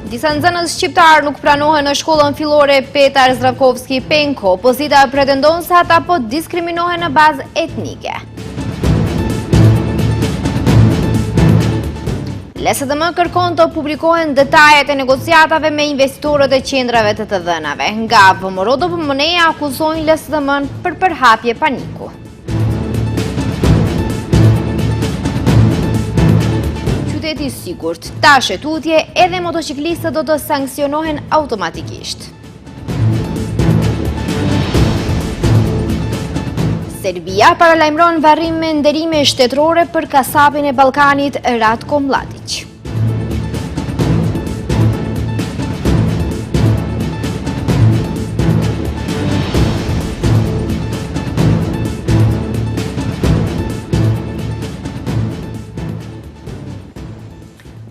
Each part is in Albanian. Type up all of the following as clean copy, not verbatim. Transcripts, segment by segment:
Disa nxënës shqiptar nuk pranohen në shkollën fillore Petar Zdravkovski Penko. Opozita pretendon se ata po diskriminohen në bazë etnike. LSDM kërkon të publikohen detajet e negociatave me investitorët e qendrave të të dhënave. Nga VMRO DPMN-ja akuzojnë LSDM-n për përhapje paniku. Qyteti sigurt, tashe tutje edhe motociklistët do të sankcionohen automatikisht. Serbia paralajmëron varrim me nderime shtetërore për kasapin e Ballkanit Ratko Mladić.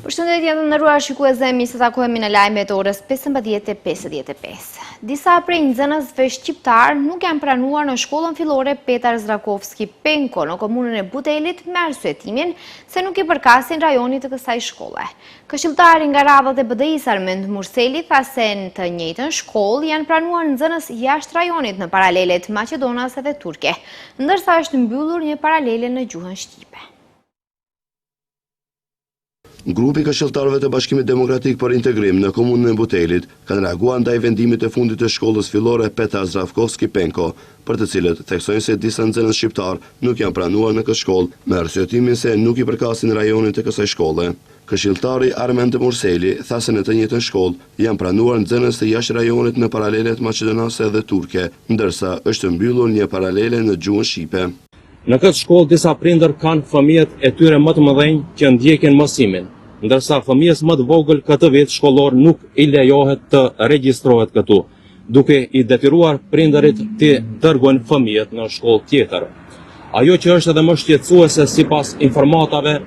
Përshëndetje të nderuar shikuesë, mirë se takohemi në lajmet e orës 15:55. Disa prej nxënësve shqiptar nuk janë pranuar në shkollën fillore Petar Zdravkovski Penko në komunën e Butelit me arsyetimin se nuk i përkasin rajonit të kësaj shkolle. Këshilltari nga radhët e BDI-s Armend Murseli tha se në të njëjtën shkollë janë pranuar nxënës jashtë rajonit në paralelet maqedonase dhe turke, ndërsa është mbyllur një paralele në gjuhën shqipe. Grupi këshilltarëve të Bashkimit Demokratik për Integrim në komunën e Butelit kanë reaguar ndaj vendimit të fundit të shkollës fillore Petar Zdravkovski Penko, për të cilët theksojnë se disa nxënës shqiptar nuk janë pranuar në këtë shkollë me arsyetimin se nuk i përkasin rajonit të kësaj shkolle. Këshilltari Armend Murseli tha se në të njëjtën shkollë janë pranuar nxënës të jashtë rajonit në paralelet maqedonase dhe turke, ndërsa është mbyllur një paralele në gjuhën shqipe. Në këtë shkollë disa prindër kanë fëmijët e tyre më të mëdhenj që ndjekin mësimin, ndërsa fëmijës më të vogël këtë vit shkollor nuk i lejohet të regjistrohet këtu, duke i detyruar prindërit të dërgojnë fëmijët në shkollë tjetër. Ajo që është edhe më shqetësuese sipas informatave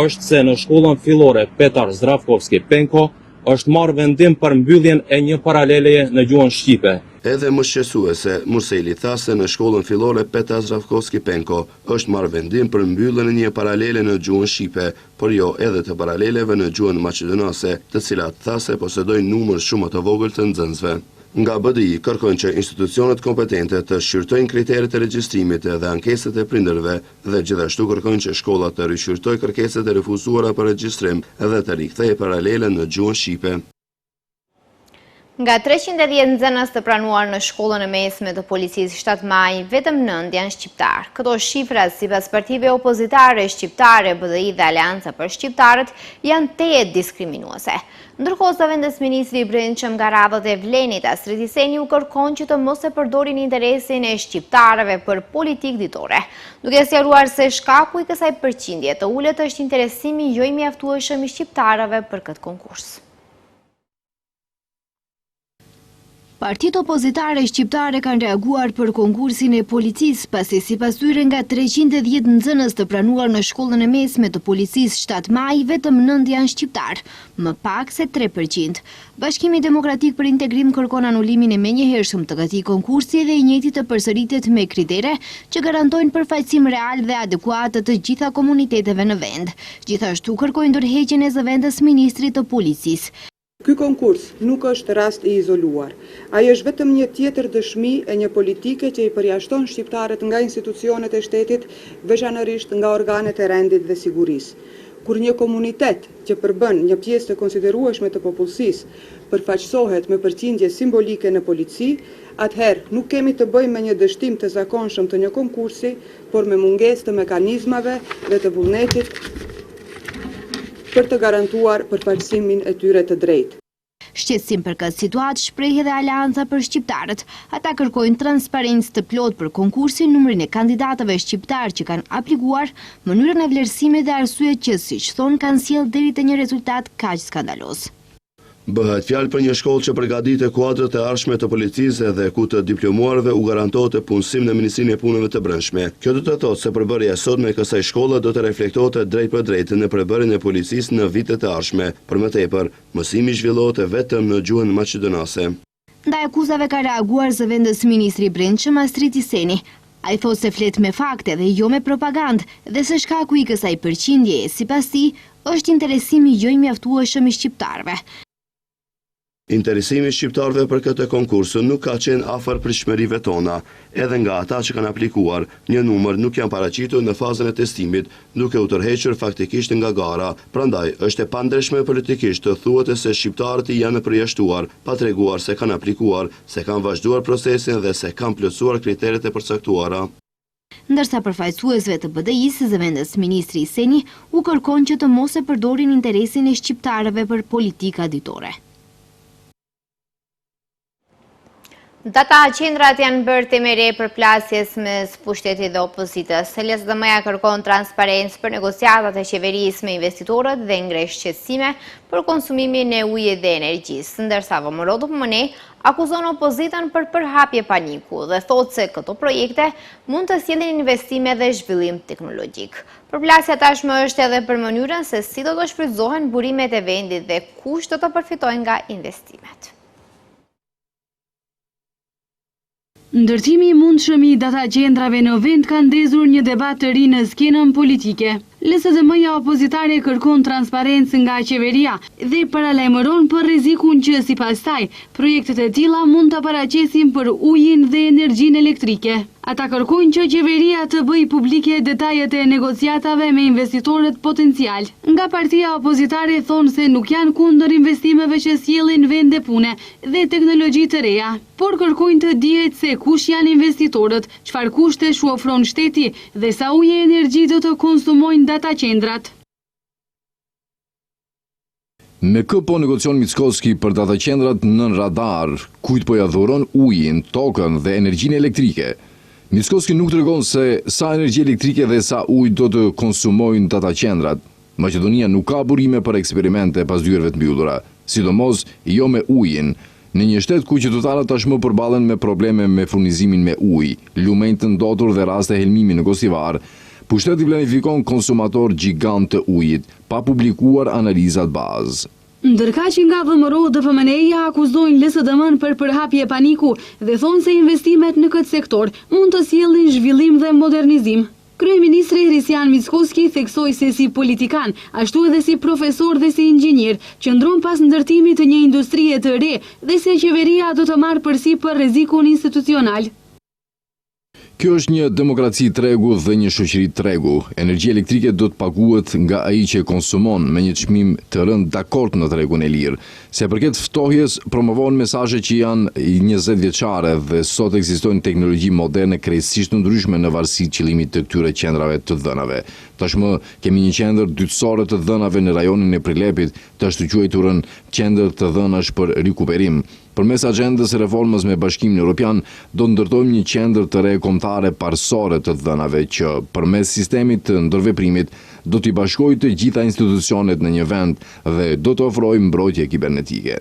është se në shkollën fillore Petar Zdravkovski Penko është marrë vendim për mbylljen e një paraleleje në gjuhën shqipe. Edhe më shqetësuese, Murseli tha se në shkollën fillore Petar Zdravkovski Penko është marrë vendim për mbylljen e një paralele në gjuhën shqipe, por jo edhe të paraleleve në gjuhën maqedonase, të cilat tha se posedojnë numër shumë të vogël të nxënësve. Nga BDI kërkojnë që institucionet kompetente të shqyrtojnë kriteret e regjistrimit dhe ankeset e prindërve dhe gjithashtu kërkojnë që shkolla të rishqyrtojë kërkeset e refuzuara për regjistrim dhe të rikthejë paralele në gjuhën shqipe. Nga 310 nxënës të pranuar në shkollën e mesme të policisë 7 Maj, vetëm 9 janë shqiptar. Këto shifra, sipas partive opozitare shqiptare, BDI dhe Aleanca për Shqiptarët, janë teje diskriminuese. Ndërkohë, zëvendës ministri i brendshëm nga radhët e Vlenit, Astrid Hiseni, u kërkon që të mos e përdorin interesin e shqiptarëve për politikë ditore, duke sqaruar se shkaku i kësaj përqindje të ulët është interesimi jo i mjaftueshëm i shqiptarëve për këtë konkurs. Partitë opozitare shqiptare kanë reaguar për konkursin e policisë, pasi sipas tyre nga 310 nxënës të pranuar në shkollën e mesme të policisë 7 Maj, vetëm 9 janë shqiptar, më pak se 3%. Bashkimi Demokratik për Integrim kërkon anulimin e menjëhershëm të këtij konkursi dhe i njëjti të përsëritet me kritere që garantojnë përfaqësim real dhe adekuat të gjitha komuniteteve në vend. Gjithashtu kërkojnë ndërheqjen e zëvendës ministrit të policisë. Ky konkurs nuk është rast i izoluar. Ai është vetëm një tjetër dëshmi e një politike që i përjashton shqiptarët nga institucionet e shtetit, veçanërisht nga organet e rendit dhe sigurisë. Kur një komunitet që përbën një pjesë të konsiderueshme të popullsisë përfaqësohet me përqindje simbolike në polici, atëherë nuk kemi të bëjmë me një dështim të zakonshëm të një konkursi, por me mungesë të mekanizmave dhe të vullnetit për të garantuar përfaqësimin e tyre të drejtë. Shqetësim për këtë situatë shpreh edhe Aleanca për Shqiptarët. Ata kërkojnë transparencë të plotë për konkursin, numrin e kandidatëve shqiptar që kanë aplikuar, mënyrën e vlerësimit dhe arsyet që, siç thonë, kanë sjellë deri te një rezultat kaq skandaloz. Bëhet fjalë për një shkollë që përgatitet kuadrët e ardhshme të policisë dhe ku të diplomuarve u garantohet punësim në Ministrinë e Punëve të Brendshme. Kjo do të thotë se përbërja e sotme e kësaj shkolle do të reflektohet drejt për drejt në përbërjen e policisë në vitet e ardhshme. Për më tepër, mësimi zhvillohet vetëm në gjuhën maqedonase. Ndaj akuzave ka reaguar zëvendës ministri i Brendshëm Astrid Hiseni. Ai thotë se flet me fakte dhe jo me propagandë dhe se shkaku i kësaj përqindjeje sipas tij është interesimi jo i mjaftueshëm i shqiptarëve. Interesimi shqiptarëve për këtë konkursë nuk ka qenë afër pritshmërive tona, edhe nga ata që kanë aplikuar, një numër nuk janë paraqitur në fazën e testimit, duke u tërhequr faktikisht nga gara. Prandaj, është e pandrejshme politikisht të thuhet se shqiptarët janë përjashtuar, pa treguar se kanë aplikuar, se kanë vazhduar procesin dhe se kanë plotësuar kriteret e përcaktuara. Ndërsa përfaqësuesve të BDI-së zëvendës ministri Seni u kërkon që të mos e përdorin interesin e shqiptarëve për politika ditore. Data qendrat janë bërë temë re për plasjes mes pushtetit dhe opozitës. LSDM-ja kërkon transparencë për negociatat e qeverisë me investitorët dhe ngresh qetësime për konsumimin e ujit dhe energjisë, ndërsa Vëmërodhu Pëmëne akuzon opozitën për përhapje paniku dhe thotë se këto projekte mund të sjellin investime dhe zhvillim teknologjik. Përplasja tashmë është edhe për mënyrën se si do të shfrytëzohen burimet e vendit dhe kush do të përfitojnë nga investimet. Ndërtimi i mundshëm i data qendrave në vend ka ndezur një debat të ri në skenën politike. LSDM-ja opozitare kërkon transparencë nga qeveria dhe paralajmëron për rrezikun që sipas saj projektet e tilla mund të paraqesin për ujin dhe energjinë elektrike. Ata kërkojnë që qeveria të bëjë publike detajet e negociatave me investitorët potencial. Nga partia opozitare thonë se nuk janë kundër investimeve që sjellin vende pune dhe teknologji të reja, por kërkojnë të dihet se kush janë investitorët, çfarë kushte ofron shteti dhe sa ujë e energji do të konsumojnë data qendrat. Me kë po negocion Mickoski për data qendrat nën radar, kujt po ja dhuron ujin, tokën dhe energjinë elektrike? Mickoski nuk tregon se sa energji elektrike dhe sa ujë do të konsumojnë data qendrat. Maqedonia nuk ka burime për eksperimente pas dyerve të mbyllura, sidomos jo me ujin, në një shtet ku qytetarët tashmë përballen me probleme me furnizimin me ujë, lumenj të ndotur dhe raste helmimi në Kosivar. Pushteti planifikon konsumator gjigant të ujit, pa publikuar analizat bazë. Ndërka që nga Vëmërodhu Pëmëne akuzojnë LSDM-n për përhapje paniku dhe thonë se investimet në këtë sektor mund të sjellin zhvillim dhe modernizim. Kryeministri Hristian Mickoski theksoi se si politikan, ashtu edhe si profesor dhe si inxhinier, qëndron pas ndërtimit të një industrie të re dhe se qeveria do të marrë përsipër rrezikun institucional. Kjo është një demokraci tregu dhe një shoqëri tregu. Energjia elektrike do të paguhet nga ai që konsumon me një çmim të rënd dakord në tregun e lirë. Se përket ftohjes, promovon mesazhe që janë 20 vjeçare dhe sot ekzistojnë teknologji moderne krejtësisht ndryshme në varësi të qëllimit të këtyre qendrave të dhënave. Tashmë kemi një qendër dytësore të dhënave në rajonin e Prilepit, të ashtu quajturën qendër të dhënash për rikuperim. Përmes agjendës e reformës me Bashkimin Evropian, do ndërtojmë një qendër të re kombëtare parësore të dhënave që, përmes sistemit të ndërveprimit, do t'i bashkojë të gjitha institucionet në një vend dhe do të ofrojë mbrojtje kibernetike.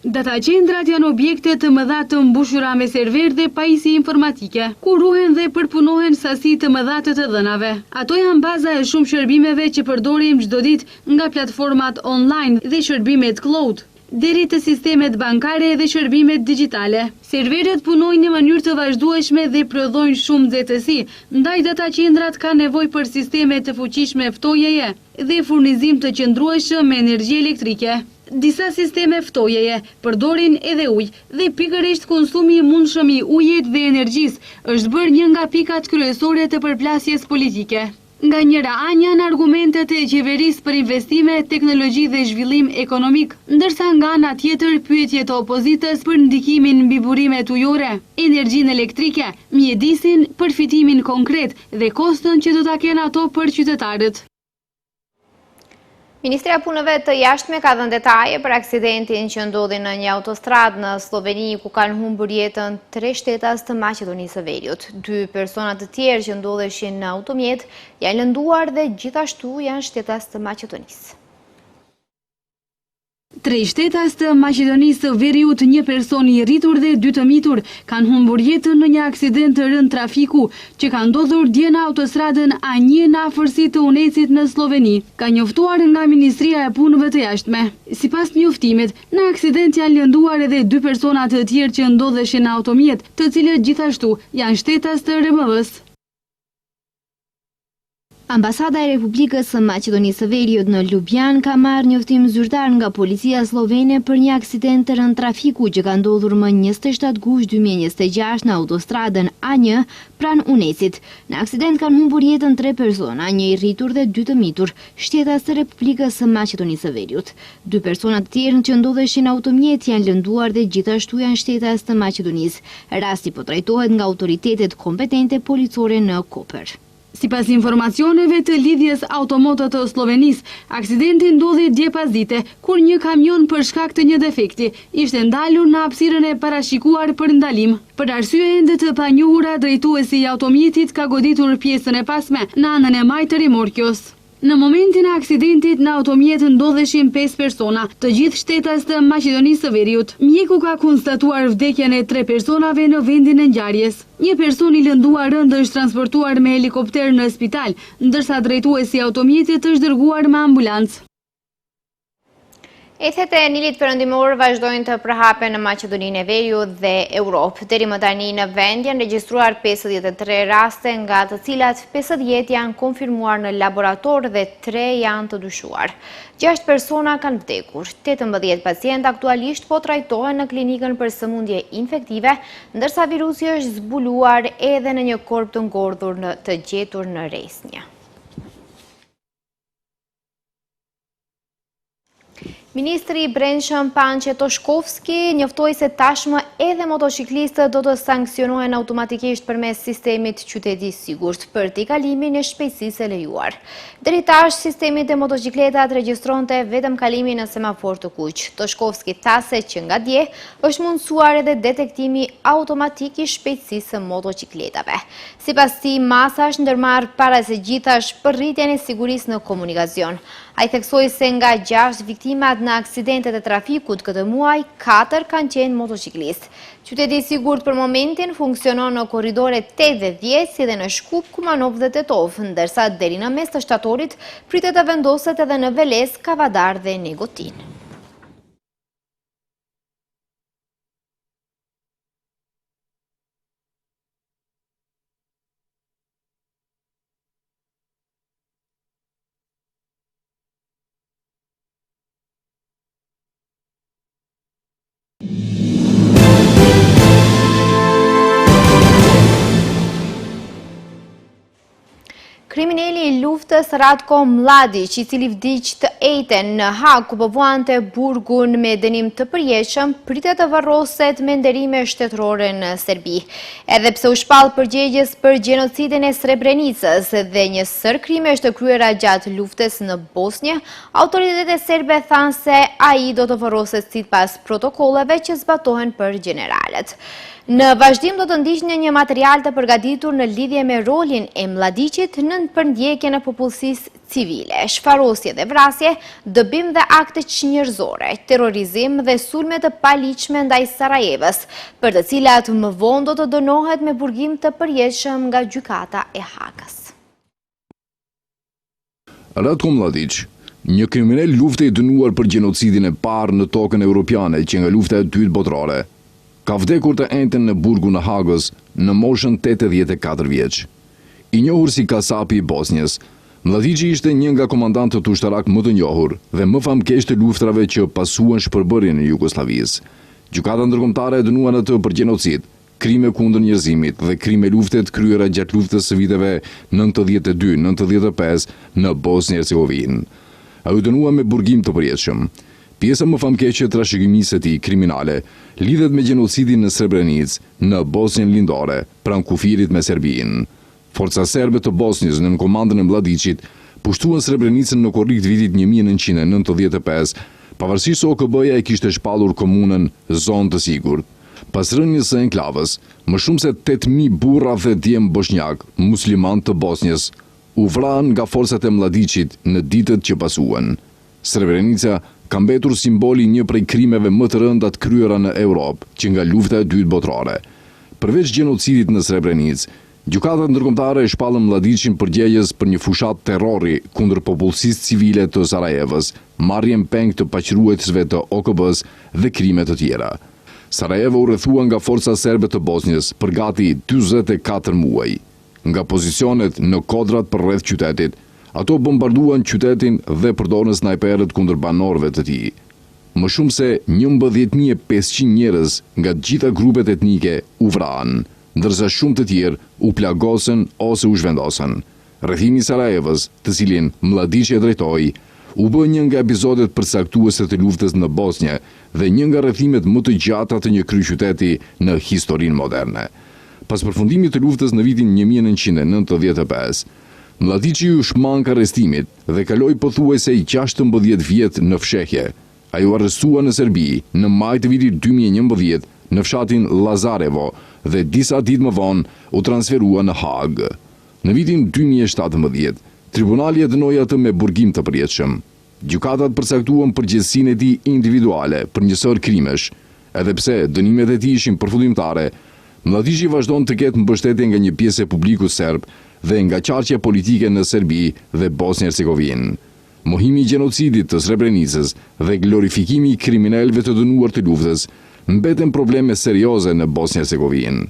Data qendrat janë objekte të mëdha të mbushura me server dhe pajisje informatike, ku ruhen dhe përpunohen sasi të mëdha të dhënave. Ato janë baza e shumë shërbimeve që përdorim çdo ditë nga platformat online dhe shërbimet cloud, deri të sistemet bankare dhe shërbimet digjitale. Serveret punojnë në mënyrë të vazhdueshme dhe prodhojnë shumë nxehtësi, ndaj data qendrat ka nevojë për sisteme të fuqishme ftojeje dhe furnizim të qëndrueshëm me energji elektrike. Disa sisteme ftojeje përdorin edhe ujë dhe pikërisht konsumi i mundshëm i ujit dhe energjisë është bërë një nga pikat kryesore të përplasjes politike. Nga njëra anë janë argumentet e qeverisë për investime, teknologji dhe zhvillim ekonomik, ndërsa nga ana tjetër pyetjet e opozitës për ndikimin mbi burimet ujore, energjinë elektrike, mjedisin, përfitimin konkret dhe kostën që do ta kenë ato për qytetarët. Ministria e Punëve të Jashtme ka dhënë detaje për aksidentin që ndodhi në një autostradë në Sloveni ku kanë humbur jetën 3 shtetas të Maqedonisë së Veriut. 2 persona të tjerë që ndodheshin në automjet janë lënduar dhe gjithashtu janë shtetas të Maqedonisë. 3 shtetas të Maqedonisë së Veriut, 1 person i rritur dhe 2 të mitur, kanë humbur jetën në një aksident të rënd trafiku që ka ndodhur dje në autostradën A1 në afërsi të Unecit në Sloveni, ka njoftuar nga Ministria e Punëve të Jashtme. Sipas njoftimit, në aksident janë lënduar edhe 2 persona të tjerë që ndodheshin në automjet, të cilët gjithashtu janë shtetas të RMV-s. Ambasada e Republikës së Maqedonisë së Veriut në Ljubljan ka marrë njoftim zyrtar nga policia slovene për një aksident të rënd trafiku që ka ndodhur më 27 gusht 2026 në autostradën A1 pranë Unesit. Në aksident kanë humbur jetën 3 persona, një i rritur dhe 2 të mitur, shtetas të Republikës së Maqedonisë së Veriut. 2 persona të tjerë që ndodheshin automjet janë lënduar dhe gjithashtu janë shtetas të Maqedonisë. Rasti po trajtohet nga autoritetet kompetente policore në Koper. Sipas informacioneve të lidhjes automoto të Slovenisë, aksidenti ndodhi dje pas dite, kur një kamion për shkak të një defekti ishte ndalur në hapësirën e parashikuar për ndalim. Për arsye ende të panjohura, drejtuesi i automjetit ka goditur pjesën e pasme në anën e majtë të remorkjos. Në momentin e aksidentit në automjet ndodheshin 5 persona, të gjithë shtetas të Maqedonisë së Veriut. Mjeku ka konstatuar vdekjen e 3 personave në vendin e ngjarjes. Një person i lënduar rënd është transportuar me helikopter në spital, ndërsa drejtuesi i automjetit është dërguar me ambulancë. Ethet e Nilit Perëndimor vazhdojnë të përhapen në Maqedoninë e Veriut dhe Europë. Deri më tani në vend janë regjistruar 53 raste, nga të cilat 50 janë konfirmuar në laborator dhe 3 janë të dyshuar. 6 persona kanë vdekur. 18 pacient aktualisht po trajtohen në klinikën për sëmundje infektive, ndërsa virusi është zbuluar edhe në një korp të ngordhur të gjetur në Resnja. Ministri i Brendshëm Panqe Toshkovski njoftoi se tashmë edhe motociklistët do të sankcionohen automatikisht përmes sistemit qyteti sigurt për kalimin e shpejtësisë e lejuar. Deri tash sistemi i motocikletat regjistronte vetëm kalimin në semafor të kuq. Toshkovski tha se që nga dje është mundësuar edhe detektimi automatik i shpejtësisë së motocikletave. Sipas tij, masa është ndërmarrë para se gjithash për rritjen e sigurisë në komunikacion. Ai theksoi se nga 6 viktimat në aksidentet e trafikut këtë muaj, 4 kanë qenë motociklistë. Qyteti i sigurt për momentin funksionon në korridore 8 dhe 10, si dhe në Shkup, Kumanov dhe Tetov, ndërsa deri në mes të shtatorit pritet të vendoset edhe në Veles, Kavadar dhe Negotin. Kriminali i luftës Ratko Mladić, i cili vdiq të ejten në Hag ku po vuante burgun me dënim të përjetshëm, pritet të varroset me nderime shtetërore në Serbi. Edhe pse u shpall përgjegjës për gjenocidin e Srebrenicës dhe një sër krimesh të kryera gjatë luftës në Bosnjë, autoritetet serbe thanë se ai do të varroset sipas protokolleve që zbatohen për generalet. Në vazhdim do të ndiqni një material të përgatitur në lidhje me rolin e Mladićit në përndjekjen e popullsisë civile, shfarosje dhe vrasje, dëbim dhe akte çnjerëzore, terrorizim dhe sulme të paligjshme ndaj Sarajevës, për të cilat më vonë do të dënohet me burgim të përjetshëm nga gjykata e Hagës. Ratko Mladić, një kriminal lufte i dënuar për gjenocidin e parë në tokën europiane që nga lufta e dytë botërore, ka vdekur të ejten në burgu në Hagës në moshën 84 vjeç. I njohur si kasapi i Bosnjës, Mladići ishte një nga komandantët ushtarak më të njohur dhe më famkeq të luftrave që pasuan shpërbërjen e Jugosllavisë. Gjykata ndërkombëtare e dënuan atë për gjenocid, krime kundër njerëzimit dhe krime lufte të kryera gjatë luftës së viteve 92-95 në Bosnjë-Hercegovinë. Ai u dënua me burgim të përjetshëm. Pjesa më famkeqe e trashëgimisë së tij kriminale lidhet me gjenocidin në Srebrenicë, në Bosnjën Lindore, pranë kufirit me Serbinë. Forca serbe të Bosnjës në komandën e Mladićit pushtuan Srebrenicën në korrik të vitit 1995, pavarësisht se OKB-ja e kishte shpallur komunën zonë të sigurt. Pas rënies së enklavës, më shumë se 8.000 burra dhe djem bosnjak, musliman të Bosnjës, u vranë nga forcat e Mladićit në ditët që pasuan. Srebrenica ka mbetur simboli një prej krimeve më të rënda të kryera në Europë, që nga lufta e dytë botërore. Përveç gjenocidit në Srebrenicë, gjykata ndërkombëtare e shpallën Mladićin përgjegjës për një fushat terrori kundër popullsisë civile të Sarajevës, marrjen peng të paqëruesve të OKB-s dhe krime të tjera. Sarajevo u rrethua nga forca serbe të Bosnjës për gati 44 muaj. nga pozicionet në kodrat për rreth qytetit. Ato bombarduan qytetin dhe përdorën snajperët kundër banorëve të tij. Më shumë se 11.500 njerëz nga të gjitha grupet etnike u vranë, ndërsa shumë të tjerë u plagosën ose u zhvendosën. Rrethimi i Sarajevës, të cilin Mladiqi e drejtoi, u bë një nga episodet përcaktuese të luftës në Bosnjë dhe një nga rrethimet më të gjata të një kryeqyteti në historinë moderne. Pas përfundimit të luftës në vitin 1995, Mladiqi u shmang arrestimit dhe kaloi pothuajse 16 vjet në fshehje. Ai u arrestua në Serbi në maj të vitit 2011 në fshatin Lazarevo dhe disa ditë më vonë u transferua në Hag. Në vitin 2017, tribunali e dënoi atë me burgim të përjetshëm. Gjykatat përcaktuan përgjegjësinë e tij individuale për njësor krimesh, edhe pse dënimet e tij ishin përfundimtare. Mladiqi vazhdon të ketë mbështetje nga një pjesë e publikut serb dhe nga qarqja politike në Serbi dhe Bosnjë-Hercegovinë. Mohimi i gjenocidit të Srebrenicës dhe glorifikimi i kriminalëve të dënuar të luftës mbeten probleme serioze në Bosnjë-Hercegovinë.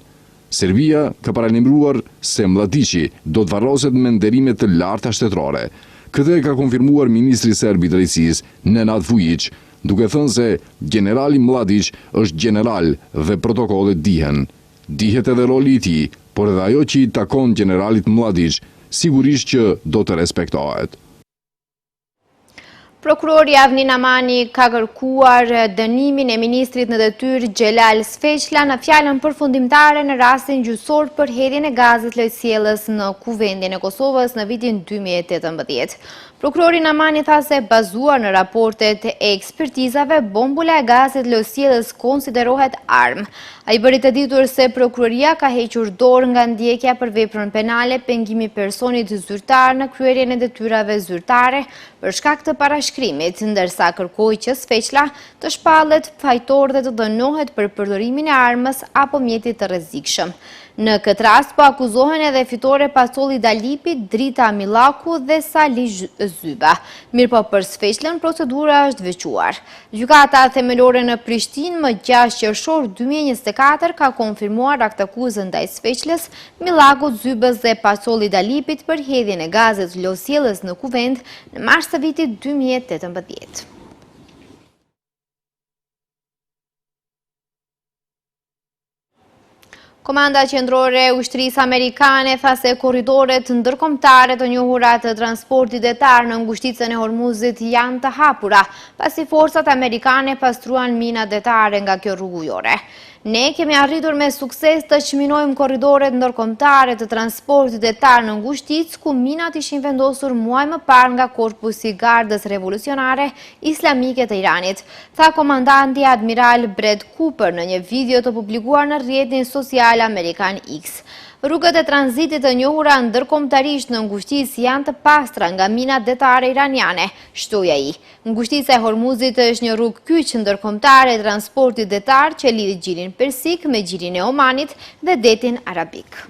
Serbia ka paralajmëruar se Mladiqi do të varroset me nderime të larta shtetërore. Këtë e ka konfirmuar ministri serb i drejtësisë Nenad Vujić, duke thënë se generali Mladić është general dhe protokollet dihen. Dihet edhe roli i tij, por edhe ajo që i takon generalit Mladić sigurisht që do të respektohet. Prokurori Avni Namani ka kërkuar dënimin e ministrit në detyrë Xhelal Sfeqla në fjalën përfundimtare në rastin gjyqësor për hedhjen e gazit lojësjellës në Kuvendin e Kosovës në vitin 2018. Prokurori Namani tha se bazuar në raportet e ekspertizave, bombula e gazit lojësjellës konsiderohet armë. Ai bëri të ditur se prokuroria ka hequr dorë nga ndjekja për veprën penale pengimi personit zyrtar në kryerjen e detyrave zyrtare për shkak të parashkrimit, ndërsa kërkoi që Sfeqla të shpallet fajtor dhe të dënohet për përdorimin e armës apo mjetit të rrezikshëm. Në këtë rast po akuzohen edhe fitore Pasolli Dalipi, Drita Millaku dhe Sali Zyba. Mirëpo për Sfeqlën procedura është veçuar. Gjykata themelore në Prishtinë më 6 qershor 2024 ka konfirmuar aktakuzën ndaj Sfeqlës, Millakut, Zybës dhe Pasolli Dalipit për hedhjen e gazit lojësjellës në Kuvend në mars të vitit 2018. Komanda qendrore e ushtrisë amerikane tha se korridoret ndërkombëtare të njohura të transportit detar në ngushticën e Hormuzit janë të hapura, pasi forcat amerikane pastruan mina detare nga kjo rrugë ujore. Ne kemi arritur me sukses të çminojmë korridoret ndërkombëtare të transportit detar në ngushticë, ku minat ishin vendosur muaj më parë nga Korpusi i Gardës Revolucionare Islamike të Iranit, tha komandanti Admiral Brad Cooper në një video të publikuar në rrjetin social American X. Rrugët e tranzitit të njohura ndërkombëtarisht në ngushticë janë të pastra nga minat detare iraniane, shtoi ai. Ngushtica e Hormuzit është një rrugë kyç ndërkombëtare e transportit detar që lidh Gjirin Persik me Gjirin e Omanit dhe detin Arabik.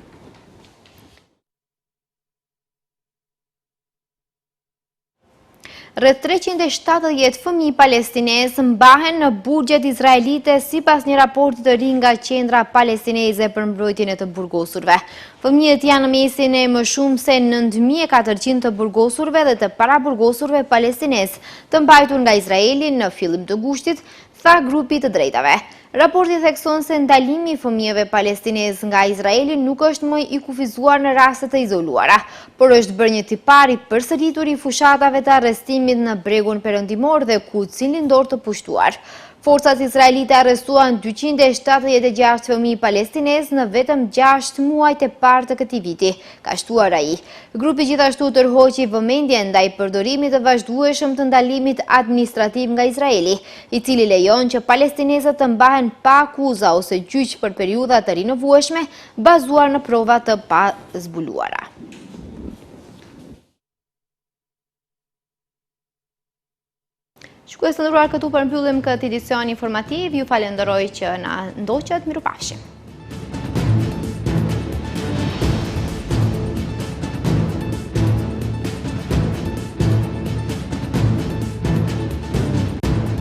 Rreth 370 fëmijë palestinezë mbahen në burgjet izraelite sipas një raporti të ri nga Qendra Palestineze për mbrojtjen e të burgosurve. Fëmijët janë në mesin e më shumë se 9400 të burgosurve dhe të paraburgosurve palestinezë, të mbajtur nga Izraeli në fillim të gushtit, tha grupi të drejtave. Raporti thekson se ndalimi i fëmijëve palestinezë nga Izraeli nuk është më i kufizuar në raste të izoluara, por është bërë një tipar i përsëritur i fushatave të arrestimit në bregun perëndimor dhe Kutsin lindor të pushtuar. Forcat izraelite arrestuan 276 fëmijë palestinezë në vetëm 6 muajt e parë të këtij viti, ka shtuar ai. Grupi gjithashtu tërhoqi vëmendjen ndaj përdorimit të vazhdueshëm të ndalimit administrativ nga Izraeli, i cili lejon që palestinezët të mbahen pa akuza ose gjyq për periudha të rinovueshme, bazuar në prova të pazbuluara. Shikues të nderuar, këtu përmbyllim këtë edicion informativ. Ju falenderoj që na ndoqët. Mirupafshim.